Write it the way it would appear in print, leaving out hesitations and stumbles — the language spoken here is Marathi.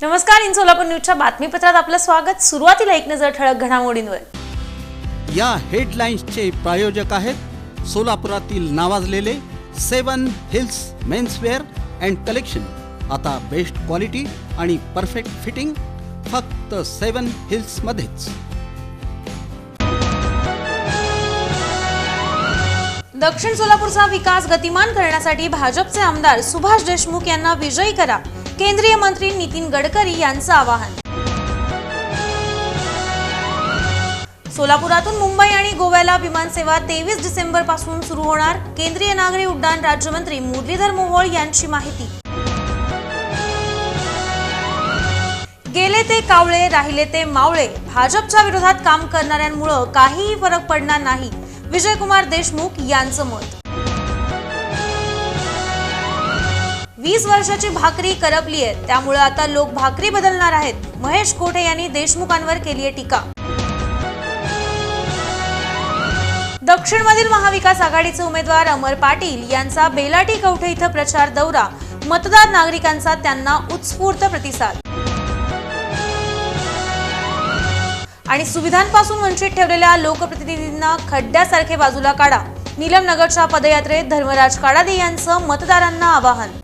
नमस्कार, इन सोलापूर न्यूजच्या बातमीपत्रात आपलं स्वागत। सुरुवातीला एक नजर ठळक घडामोडींवर। या हेडलाईन्सचे प्रायोजक आहेत सोलापुरातील नावाजलेले 7 हिल्स मेन्सवेअर अँड कलेक्शन। आता बेस्ट क्वालिटी आणि परफेक्ट फिटिंग फक्त 7 हिल्स मध्येच। दक्षिण सोलापूरचा विकास गतिमान करण्यासाठी भाजपचे आमदार सुभाष देशमुख यांना विजयी करा, केंद्रीय मंत्री नितीन गडकरी यांचं आवाहन। सोलापुरातून मुंबई आणि गोव्याला विमानसेवा 23 डिसेंबर पासून सुरू होणार, केंद्रीय नागरी उड्डाण राज्यमंत्री मुरलीधर मोहोळ यांची माहिती। गेले ते कावळे, राहिले ते मावळे, भाजपच्या विरोधात काम करणाऱ्यांमुळे काहीही फरक पडणार नाही, विजयकुमार देशमुख यांचं मत। 20 वर्षाची भाकरी करपलीये, त्यामुळे आता लोक भाकरी बदलणार आहेत, महेश कोठे यांनी देशमुखांवर केली टीका। दक्षिणमधील महाविकास आघाडीचे उमेदवार अमर पाटील यांचा बेलाटी कवठे इथं प्रचार दौरा, मतदार नागरिकांचा त्यांना उत्स्फूर्त प्रतिसाद। आणि सुविधांपासून वंचित ठेवलेल्या लोकप्रतिनिधींना खड्ड्यासारखे बाजूला काढा, नीलमनगरच्या पदयात्रेत धर्मराज काडादे यांचं मतदारांना आवाहन।